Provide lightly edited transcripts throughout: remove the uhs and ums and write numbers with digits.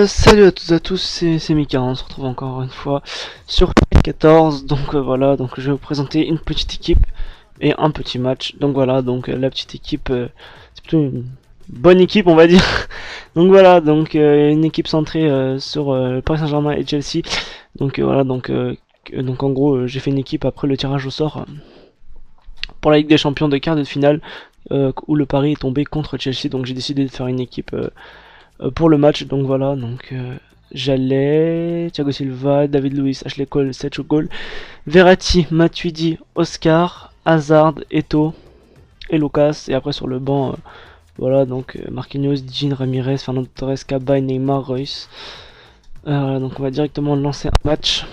Salut à toutes et à tous, c'est Mika, on se retrouve encore une fois sur P14, donc voilà, donc je vais vous présenter une petite équipe et un petit match, donc voilà, donc la petite équipe, c'est plutôt une bonne équipe on va dire, donc voilà, donc une équipe centrée sur Paris Saint-Germain et Chelsea, donc voilà, donc en gros j'ai fait une équipe après le tirage au sort pour la Ligue des Champions de quart de finale, où le pari est tombé contre Chelsea, donc j'ai décidé de faire une équipe pour le match. Donc voilà, donc Jallet, Thiago Silva, David Luiz, Ashley Cole, Sergio Gol, Verratti, Matuidi, Oscar, Hazard, Eto'o et Lucas. Et après sur le banc, voilà, donc Marquinhos, Jean, Ramirez, Fernando Torres, Cabaye, Neymar, Royce. Voilà, donc on va directement lancer un match.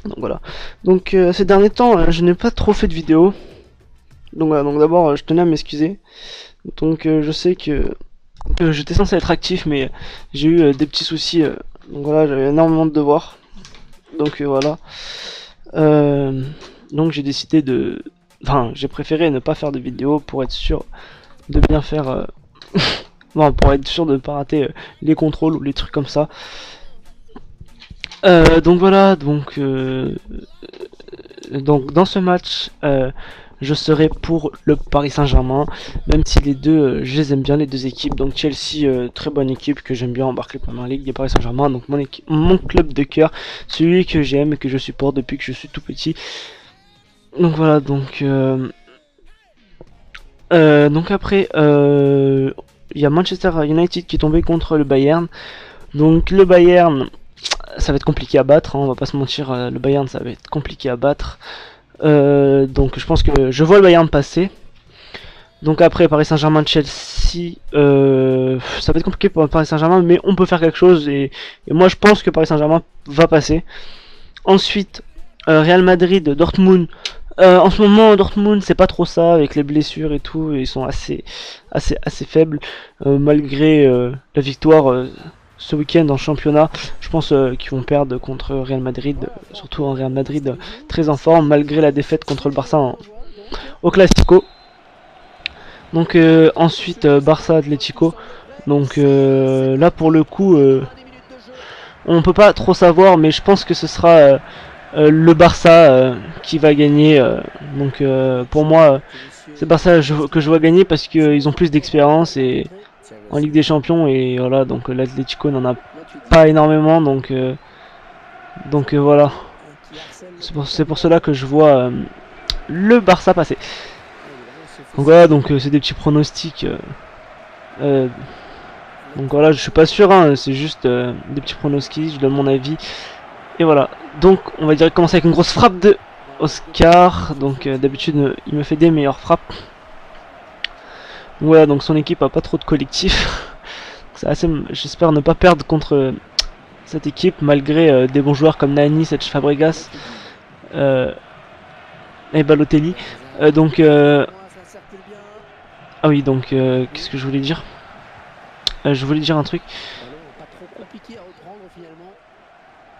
Donc voilà. Donc ces derniers temps, je n'ai pas trop fait de vidéos. Donc voilà, donc d'abord je tenais à m'excuser. Donc je sais que j'étais censé être actif, mais j'ai eu des petits soucis. Donc voilà, j'avais énormément de devoirs. Donc voilà. Euh, donc j'ai décidé de. Enfin, j'ai préféré ne pas faire de vidéo pour être sûr de bien faire. Bon, pour être sûr de ne pas rater les contrôles ou les trucs comme ça. Donc voilà, donc dans ce match, je serai pour le Paris Saint-Germain, même si les deux, je les aime bien, les deux équipes. Donc Chelsea, très bonne équipe que j'aime bien embarquer pour la Ligue, et Paris Saint-Germain, donc mon club de cœur, celui que j'aime et que je supporte depuis que je suis tout petit. Donc voilà, donc après, il y a Manchester United qui est tombé contre le Bayern. Donc le Bayern, ça va être compliqué à battre, hein, on va pas se mentir, le Bayern ça va être compliqué à battre. Donc je pense que je vois le Bayern passer. Donc après Paris Saint-Germain, Chelsea, ça va être compliqué pour Paris Saint-Germain, mais on peut faire quelque chose et moi je pense que Paris Saint-Germain va passer. Ensuite, Real Madrid, Dortmund. En ce moment, Dortmund, c'est pas trop ça avec les blessures et tout, ils sont assez faibles malgré la victoire ce week-end en championnat. Je pense qu'ils vont perdre contre Real Madrid, surtout un Real Madrid très en forme malgré la défaite contre le Barça au Classico. Donc ensuite Barça Atlético. Donc là pour le coup, on peut pas trop savoir, mais je pense que ce sera le Barça qui va gagner. Donc pour moi, c'est Barça que je vois gagner parce qu'ils ont plus d'expérience et en Ligue des Champions et voilà. Donc l'Atlético n'en a pas énormément, donc voilà. C'est pour cela que je vois le Barça passer. Donc voilà, donc c'est des petits pronostics. Euh, donc voilà, je suis pas sûr, hein, c'est juste des petits pronostics, je donne mon avis. Et voilà, donc on va dire commencer avec une grosse frappe de Oscar. Donc d'habitude il me fait des meilleures frappes. Donc, voilà, donc son équipe a pas trop de collectif. J'espère ne pas perdre contre cette équipe malgré des bons joueurs comme Nani, Serge Fabregas et Balotelli. Donc ah oui, donc qu'est-ce que je voulais dire? Je voulais dire un truc.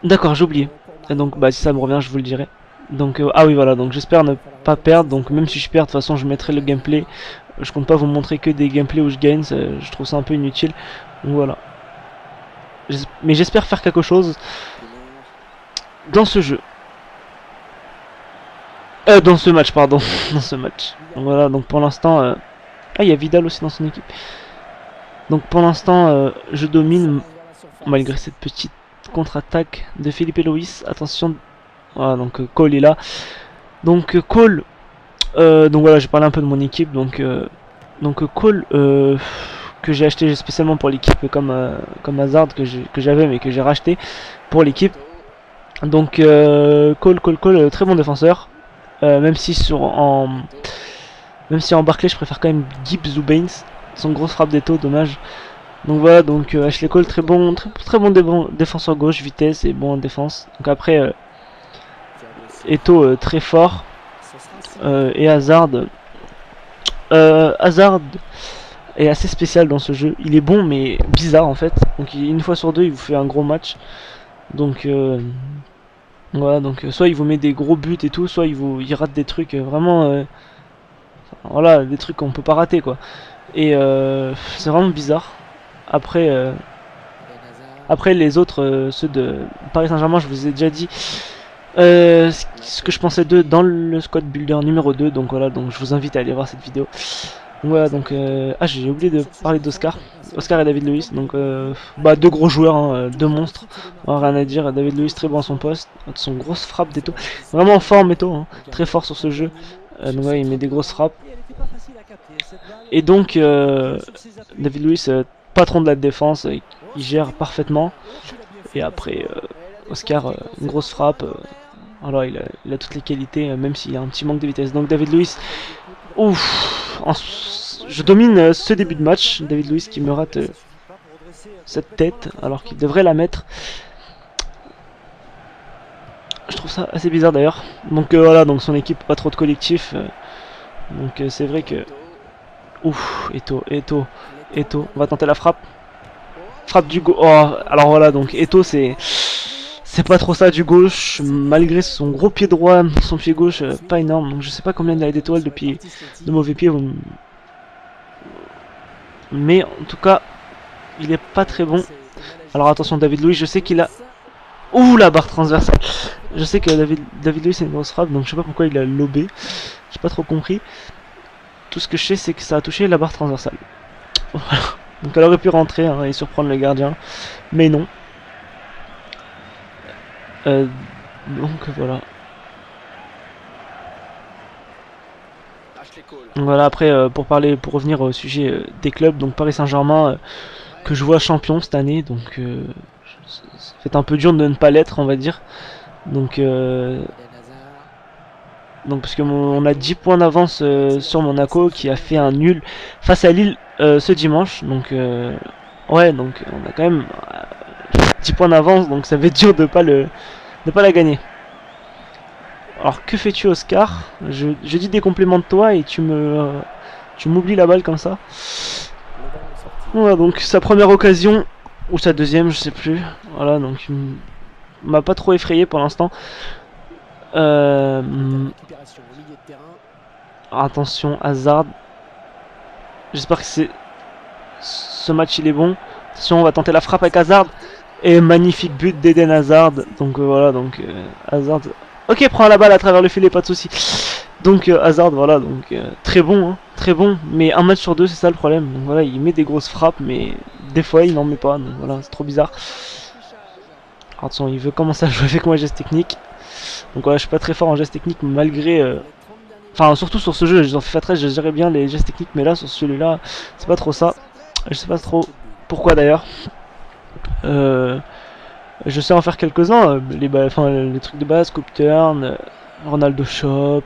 D'accord, j'ai oublié. Et donc bah si ça me revient, je vous le dirai. Donc ah oui voilà, donc j'espère ne pas perdre. Donc même si je perds, de toute façon je mettrai le gameplay. Je compte pas vous montrer que des gameplays où je gagne, je trouve ça un peu inutile. Donc voilà. Mais j'espère faire quelque chose dans ce jeu. Dans ce match, pardon. Dans ce match. Donc voilà, donc pour l'instant... Ah, il y a Vidal aussi dans son équipe. Donc pour l'instant, je domine malgré cette petite contre-attaque de Felipe Luis. Attention. Voilà, donc Cole est là. Donc Cole... donc voilà, j'ai parlé un peu de mon équipe. Donc Cole... que j'ai acheté spécialement pour l'équipe comme Hazard que j'avais mais que j'ai racheté pour l'équipe. Donc Cole, très bon défenseur. Même si en Barclay je préfère quand même Gibbs ou Baines. Son grosse frappe d'Eto'o, dommage. Donc voilà, donc Ashley Cole très bon défenseur gauche, vitesse et bon en défense. Donc après Eto'o très fort et Hazard est assez spécial dans ce jeu. Il est bon mais bizarre en fait. Donc une fois sur deux il vous fait un gros match. Donc voilà, donc soit il vous met des gros buts et tout, soit il rate des trucs vraiment voilà, des trucs qu'on peut pas rater quoi. Et c'est vraiment bizarre. Après Après les autres, ceux de Paris Saint-Germain, je vous ai déjà dit ce que je pensais d'eux dans le squad builder numéro 2. Donc voilà, donc je vous invite à aller voir cette vidéo. Donc voilà, donc ah, j'ai oublié de parler d'Oscar. Oscar et David Luiz, donc bah, deux gros joueurs, hein, deux monstres, rien à dire. David Luiz très bon à son poste, son grosse frappe d'Eto, vraiment en forme Eto, hein, très fort sur ce jeu. Donc ouais, il met des grosses frappes. Et donc David Luiz, patron de la défense, il gère parfaitement. Et après Oscar, une grosse frappe. Alors il a toutes les qualités, même s'il a un petit manque de vitesse. Donc David Luiz, ouf, je domine ce début de match. David Luiz qui me rate cette tête alors qu'il devrait la mettre. Je trouve ça assez bizarre d'ailleurs. Donc voilà, donc son équipe pas trop de collectif. Donc c'est vrai que... Ouf, Eto. On va tenter la frappe. Frappe du gauche. Oh, alors voilà, donc Eto c'est pas trop ça du gauche, malgré son gros pied droit, son pied gauche pas énorme. Donc je sais pas combien il a d'étoiles de mauvais pieds. Mais en tout cas, il est pas très bon. Alors attention, David Luiz, je sais qu'il a... Ouh, la barre transversale. Je sais que David Luiz c'est une grosse frappe, donc je sais pas pourquoi il a lobé. J'ai pas trop compris. Tout ce que je sais, c'est que ça a touché la barre transversale. Voilà. Donc elle aurait pu rentrer hein, et surprendre le gardien, mais non. Donc voilà. Voilà, après pour revenir au sujet des clubs, donc Paris Saint-Germain que je vois champion cette année, donc ça fait un peu dur de ne pas l'être, on va dire. Donc parce que on a 10 points d'avance sur Monaco qui a fait un nul face à Lille ce dimanche. Donc ouais, donc on a quand même 10 points d'avance, donc ça va être dur de pas la gagner. Alors que fais-tu, Oscar? Je dis des compléments de toi et tu m'oublies la balle comme ça. Voilà, donc sa première occasion ou sa deuxième, je sais plus. Voilà, donc il m'a pas trop effrayé pour l'instant. Attention, Hazard. J'espère que ce match il est bon. Attention, on va tenter la frappe avec Hazard. Et magnifique but d'Eden Hazard. Donc voilà, donc Hazard. Ok, prend la balle à travers le filet, pas de souci. Donc Hazard, voilà, donc très bon, hein, très bon. Mais un match sur deux, c'est ça le problème. Donc voilà, il met des grosses frappes, mais des fois il n'en met pas. Donc voilà, c'est trop bizarre. Attention, il veut commencer à jouer avec moi geste technique. Donc voilà, je suis pas très fort en geste technique malgré... Enfin, surtout sur ce jeu, en FIFA 13, je gérais bien les gestes techniques, mais là, sur celui-là, c'est pas trop ça. Je sais pas trop pourquoi d'ailleurs. Je sais en faire quelques-uns, les trucs de base, coup turn, Ronaldo shop,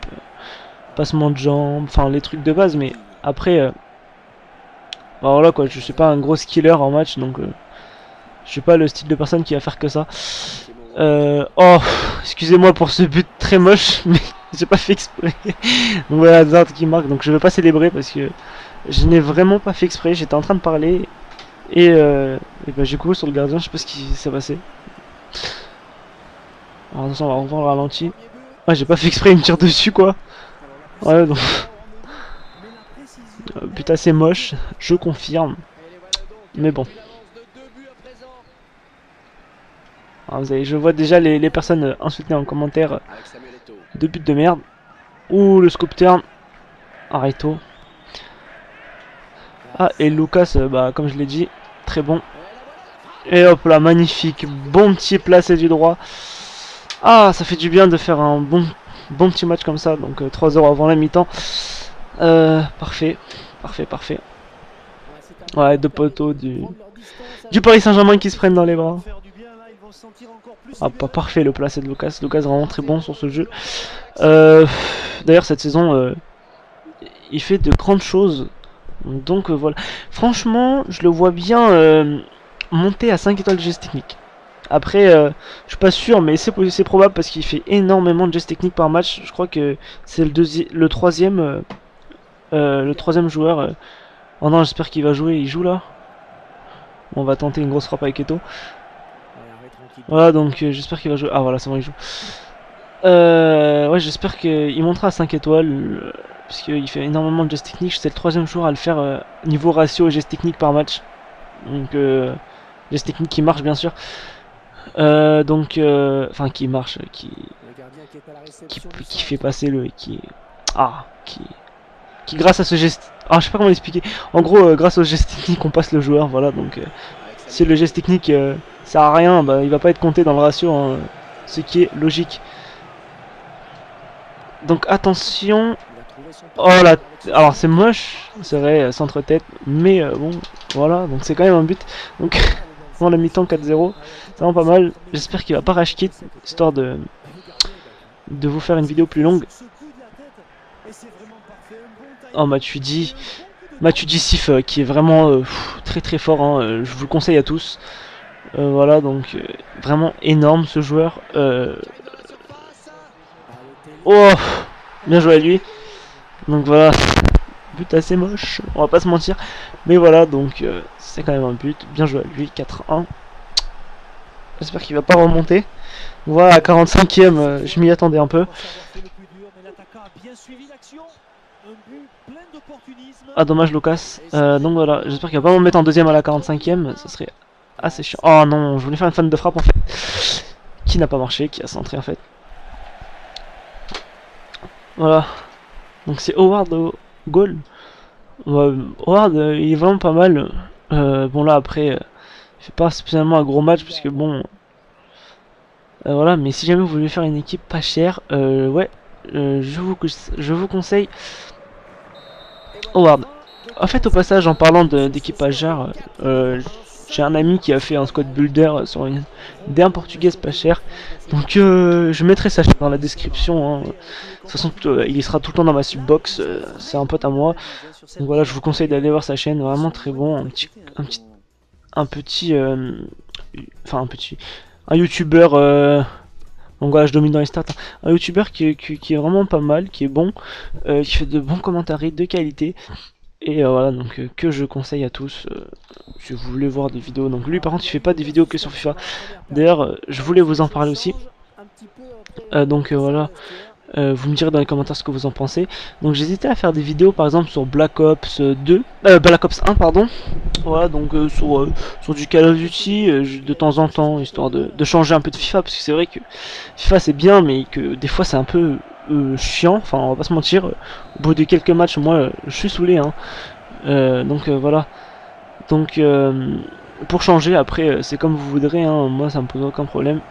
passement de jambes, enfin les trucs de base, mais après, bah voilà quoi, je suis pas un gros skiller en match, donc je suis pas le style de personne qui va faire que ça. Oh, excusez-moi pour ce but très moche, mais j'ai pas fait exprès. Donc voilà, Hazard qui marque, donc je vais pas célébrer parce que je n'ai vraiment pas fait exprès, j'étais en train de parler et bah, j'ai couru sur le gardien, je sais pas ce qui s'est passé. Alors attention, on va revoir le ralenti. Ah, j'ai pas fait exprès, il me tire dessus quoi. Ouais, donc... but assez moche, je confirme. Mais bon. Alors, je vois déjà les personnes insultées en commentaire. Deux buts de merde. Ouh, le scoop turn. Arrêto. Ah, et Lucas, bah, comme je l'ai dit, très bon. Et hop là, magnifique. Bon petit placé du droit. Ah, ça fait du bien de faire un bon petit match comme ça. Donc 3 heures avant la mi-temps. Parfait. Parfait. Ouais, deux poteaux du Paris Saint-Germain qui se prennent dans les bras. Ah, pas parfait le placé de Lucas. Lucas vraiment très bon sur ce jeu. D'ailleurs, cette saison, il fait de grandes choses. Donc voilà. Franchement, je le vois bien monter à 5 étoiles de geste technique. Après, je suis pas sûr, mais c'est probable parce qu'il fait énormément de gestes techniques par match. Je crois que c'est le troisième joueur. Oh non, j'espère qu'il va jouer. Il joue là. On va tenter une grosse frappe avec Eto. Voilà, donc j'espère qu'il va jouer. Ah voilà, c'est bon, il joue. Ouais, j'espère qu'il montera à 5 étoiles. Parce qu'il fait énormément de gestes techniques. C'est le troisième joueur à le faire niveau ratio et gestes techniques par match. Donc geste technique qui marche bien sûr. Enfin qui marche, qui fait passer le, qui grâce à ce geste, je sais pas comment l'expliquer. En gros, grâce au geste technique, on passe le joueur, voilà. Donc si le geste technique sert à rien, bah, il va pas être compté dans le ratio, hein, ce qui est logique. Donc attention. Oh là, alors c'est moche, c'est vrai, centre-tête, mais bon, voilà, donc c'est quand même un but. Donc on la mi-temps 4-0, c'est vraiment pas mal. J'espère qu'il va pas rage quit, histoire de vous faire une vidéo plus longue. Oh Matuidi Sif qui est vraiment très très fort, hein, je vous le conseille à tous. Voilà, donc vraiment énorme ce joueur. Oh, bien joué à lui. Donc voilà, but assez moche, on va pas se mentir. Mais voilà, donc c'est quand même un but. Bien joué à lui, 4-1. J'espère qu'il va pas remonter. Voilà, à 45ème, je m'y attendais un peu. Ah dommage Lucas. Donc voilà, j'espère qu'il va pas me mettre en deuxième à la 45ème. Ça serait assez chiant. Oh non, je voulais faire une fan de frappe en fait. Qui n'a pas marché, qui a centré en fait. Voilà. Donc c'est Howard au goal. Howard il est vraiment pas mal. Bon là après il fait pas spécialement un gros match puisque bon voilà, mais si jamais vous voulez faire une équipe pas chère, ouais, je vous conseille Howard. En fait, au passage, en parlant d'équipe pas chère, j'ai un ami qui a fait un squad builder sur une DM portugaise pas chère. Donc je mettrai sa chaîne dans la description, hein. De toute façon, il sera tout le temps dans ma subbox, c'est un pote à moi. Donc voilà, je vous conseille d'aller voir sa chaîne, vraiment très bon, un youtubeur, donc voilà, je domine dans les stats, hein. Un youtubeur qui est vraiment pas mal, qui est bon, qui fait de bons commentaires de qualité. Et voilà, donc que je conseille à tous, si vous voulez voir des vidéos. Donc lui par contre il fait pas des vidéos que sur FIFA. D'ailleurs je voulais vous en parler aussi. Donc voilà, vous me direz dans les commentaires ce que vous en pensez. Donc j'hésitais à faire des vidéos par exemple sur Black Ops 2, Black Ops 1 pardon. Voilà, donc sur du Call of Duty de temps en temps, histoire de changer un peu de FIFA. Parce que c'est vrai que FIFA c'est bien, mais que des fois c'est un peu chiant, enfin on va pas se mentir. Au bout de quelques matchs, moi je suis saoulé, hein. Donc voilà. Donc pour changer, après c'est comme vous voudrez, hein. Moi ça me pose aucun problème.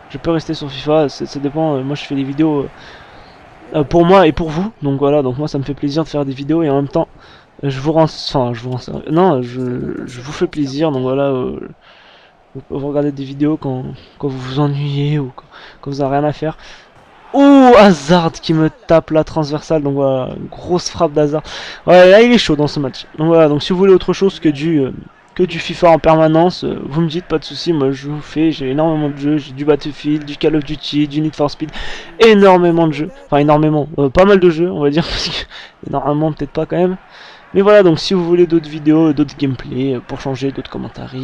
Je peux rester sur FIFA, ça dépend. Moi je fais des vidéos pour moi et pour vous. Donc voilà, donc moi ça me fait plaisir de faire des vidéos et en même temps je vous rends, enfin je vous rends, non, je vous fais plaisir. Donc voilà, vous regardez des vidéos quand vous vous ennuyez ou quand vous n'avez rien à faire. Oh, Hazard qui me tape la transversale. Donc voilà, grosse frappe d'Hazard. Ouais, là il est chaud dans ce match. Donc voilà, donc si vous voulez autre chose que du FIFA en permanence, vous me dites, pas de soucis. Moi je vous fais, j'ai énormément de jeux, j'ai du Battlefield, du Call of Duty, du Need for Speed, énormément de jeux. Enfin énormément, pas mal de jeux on va dire, parce que énormément peut-être pas quand même. Mais voilà, donc si vous voulez d'autres vidéos, d'autres gameplays, pour changer, d'autres commentaires.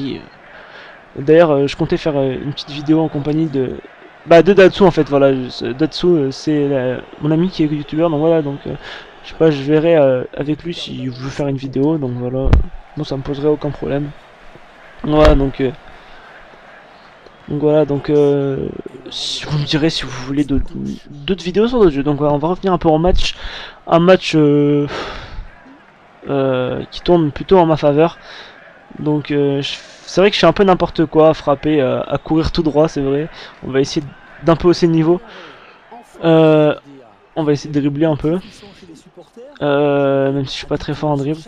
D'ailleurs, je comptais faire une petite vidéo en compagnie de Datsu en fait. Voilà, Datsu c'est mon ami qui est youtubeur, donc voilà, donc je sais pas, je verrai avec lui s'il veut faire une vidéo, donc voilà, moi ça me poserait aucun problème. Voilà, donc voilà, donc si vous me direz si vous voulez d'autres vidéos sur d'autres jeux. Donc voilà, on va revenir un peu en match, un match qui tourne plutôt en ma faveur. Donc c'est vrai que je fais un peu n'importe quoi, à frapper, à courir tout droit, c'est vrai. On va essayer d'un peu hausser le niveau. On va essayer de dribbler un peu. Même si je suis pas très fort en dribble.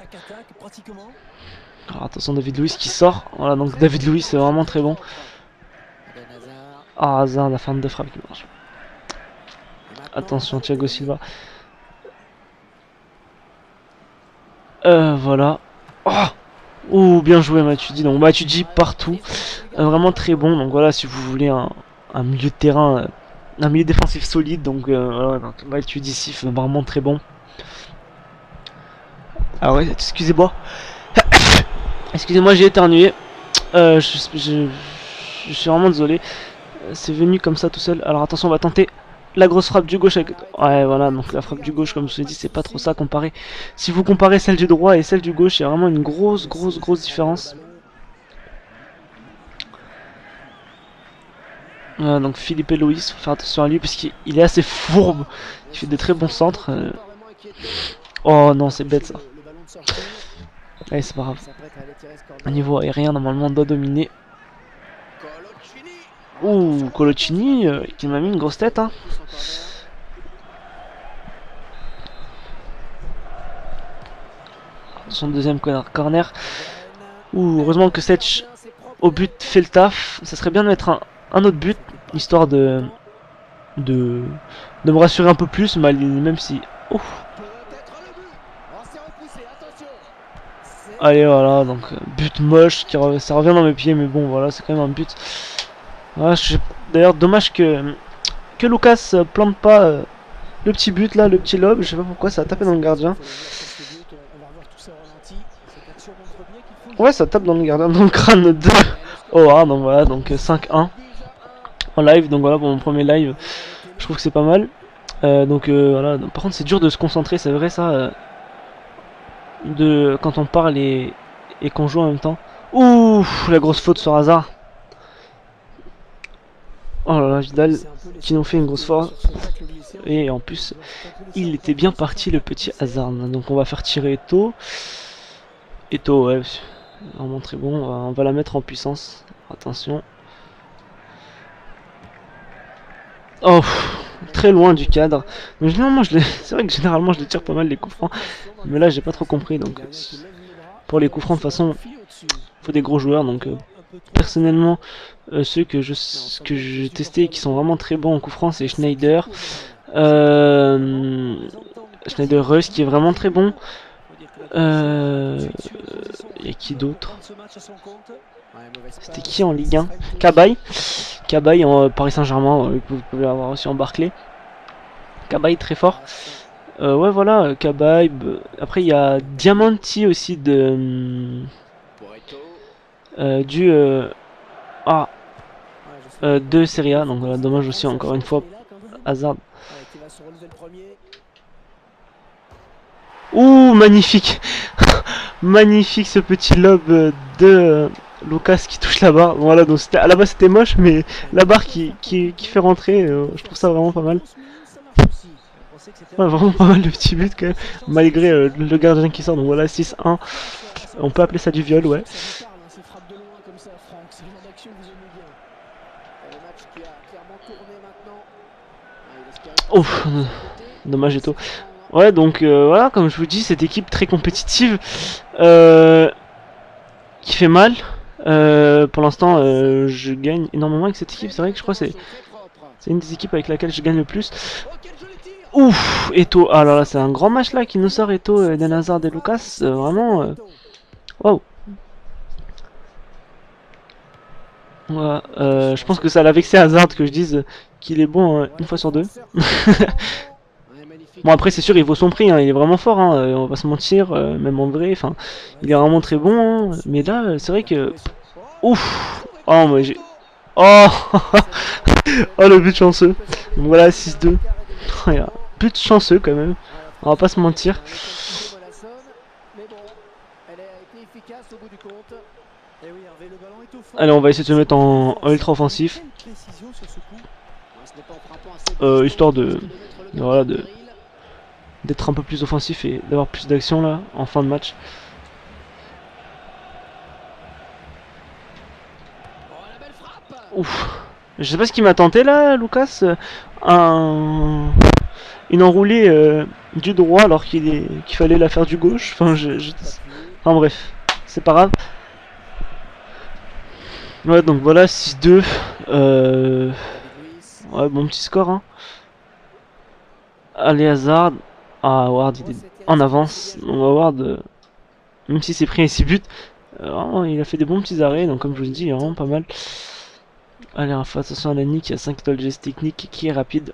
Alors, attention, David Luiz qui sort. Voilà, donc David Luiz c'est vraiment très bon. Ah, Hazard, la fin de frappe qui marche. Attention, Thiago Silva. Voilà. Oh, ouh, bien joué Matuidi. Donc Matuidi partout. Vraiment très bon. Donc voilà, si vous voulez un milieu de terrain, un milieu défensif solide. Donc voilà, Matuidi Sif, vraiment très bon. Ah ouais, excusez-moi. Excusez-moi, j'ai éternué. Je suis vraiment désolé. C'est venu comme ça tout seul. Alors attention, on va tenter la grosse frappe du gauche avec... Ouais, voilà, donc la frappe du gauche, comme je vous ai dit, c'est pas trop ça comparé. Si vous comparez celle du droit et celle du gauche, il y a vraiment une grosse différence. Donc Philippe Loïs, faut faire attention à lui parce qu'il est assez fourbe. Il fait de très bons centres. Oh non, c'est bête ça. Allez, c'est pas grave. Au niveau aérien, normalement, on doit dominer. Ouh, Colocini qui m'a mis une grosse tête. Hein. Son deuxième corner. Ouh, heureusement que Setch au but fait le taf. Ça serait bien de mettre un autre but, histoire de me rassurer un peu plus, même si... Ouf. Allez, voilà, donc but moche, ça revient dans mes pieds, mais bon, voilà, c'est quand même un but. Voilà, d'ailleurs, dommage que Lucas plante pas le petit but là, le petit lob, je sais pas pourquoi ça a tapé dans le gardien. Ouais, ça tape dans le gardien, dans le crâne de Howard, donc voilà, donc 5-1 en live, donc voilà pour mon premier live, je trouve que c'est pas mal. Voilà, donc, par contre c'est dur de se concentrer, c'est vrai ça, quand on parle et qu'on joue en même temps. Ouh, la grosse faute sur Hazard. Oh là là, Vidal qui nous fait une grosse faute. Et en plus, il était bien parti le petit Hazard. Donc on va faire tirer Eto'o. Eto'o, ouais, vraiment très bon. On va la mettre en puissance. Attention. Oh, très loin du cadre. Mais généralement, c'est vrai que généralement je les tire pas mal les coups francs. Mais là, j'ai pas trop compris. Donc, pour les coups francs, de toute façon, faut des gros joueurs. Donc, personnellement, ceux que j'ai testés et qui sont vraiment très bons en coups francs, c'est Schneider. Schneider Reus qui est vraiment très bon. Et qui d'autre? C'était qui en Ligue 1? Cabaye en Paris Saint-Germain, vous pouvez l'avoir aussi en Barclay. Cabaye très fort. Ouais voilà, Cabaye. Après il y a Diamanti aussi de de Serie A. Donc voilà, dommage aussi encore une fois. Hazard. Ouh, magnifique. Magnifique ce petit lob de Lucas qui touche la barre. Voilà, donc à la base c'était moche, mais la barre qui fait rentrer, je trouve ça vraiment pas mal. Ouais, vraiment pas mal de petits buts quand même, malgré le gardien qui sort. Donc voilà, 6-1. On peut appeler ça du viol, ouais. Ouf, dommage et tout. Ouais, donc voilà, comme je vous dis, cette équipe très compétitive qui fait mal. Pour l'instant, je gagne énormément avec cette équipe. C'est vrai que je crois que c'est une des équipes avec laquelle je gagne le plus. Ouf, Eto'o. Ah là là, c'est un grand match là qui nous sort Eto'o, Eden Hazard et Lucas. Vraiment, waouh. Voilà, je pense que ça l'a vexé Hazard que je dise qu'il est bon une fois sur deux. Bon après c'est sûr il vaut son prix, hein, il est vraiment fort, hein, on va pas se mentir, même en vrai, enfin il est vraiment très bon, hein, mais là c'est vrai que... Ouf. Oh moi j'ai... Oh. Oh le but chanceux. Donc voilà 6-2. But chanceux quand même, on va pas se mentir. Allez on va essayer de se mettre en ultra offensif. Histoire voilà, d'être un peu plus offensif et d'avoir plus d'action là en fin de match. Ouf. Je sais pas ce qui m'a tenté là, Lucas. Une enroulée du droit alors qu'il fallait la faire du gauche. Enfin bref, c'est pas grave. Ouais donc voilà 6-2. Ouais bon petit score hein. Allez Hazard. Ah Ward il est en avance. On va voir même si c'est pris 6 buts. Il a fait des bons petits arrêts, donc comme je vous dis, il est vraiment pas mal. Allez, attention à Nani qui a 5 étoiles geste technique qui est rapide.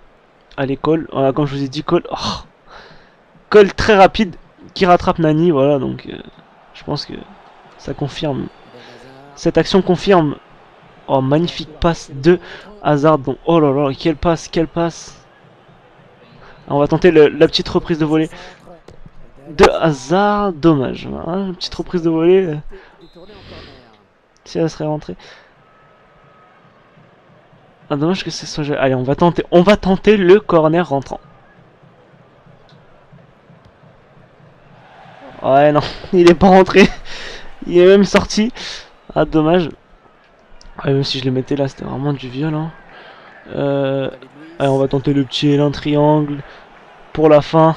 Allez, Cole. Voilà, comme je vous ai dit, Cole. Oh. Cole très rapide qui rattrape Nani. Voilà, donc je pense que ça confirme. Cette action confirme. Oh, magnifique passe de Hazard. Donc, oh là là, quelle passe, quelle passe. On va tenter la petite reprise de volée de Hazard. Dommage. Voilà, une petite reprise de volée. Si elle serait rentrée. Ah, dommage que ce soit... Allez, on va tenter le corner rentrant. Ouais, non, il est pas rentré. Il est même sorti. Ah, dommage. Ah, même si je le mettais là, c'était vraiment du viol. Hein. Allez, on va tenter le petit élan triangle pour la fin.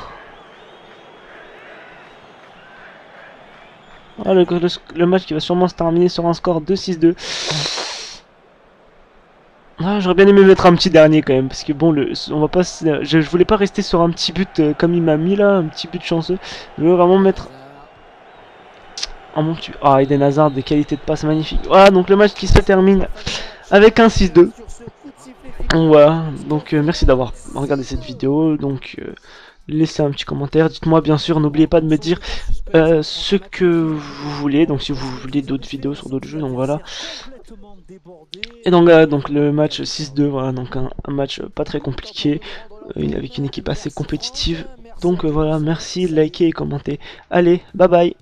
Ah, le match qui va sûrement se terminer sur un score de 6-2. Ah, j'aurais bien aimé mettre un petit dernier quand même, parce que bon, on va pas, je voulais pas rester sur un petit but comme il m'a mis là, un petit but chanceux. Je veux vraiment mettre un bon petit. Ah, Eden Hazard, des qualités de passe magnifiques. Voilà, donc le match qui se termine avec un 6-2. Voilà, donc merci d'avoir regardé cette vidéo. Donc laissez un petit commentaire, dites-moi bien sûr, n'oubliez pas de me dire ce que vous voulez, donc si vous voulez d'autres vidéos sur d'autres jeux, donc voilà. Et donc le match 6-2, voilà, donc un match pas très compliqué, avec une équipe assez compétitive. Donc voilà, merci, likez et commentez. Allez, bye bye.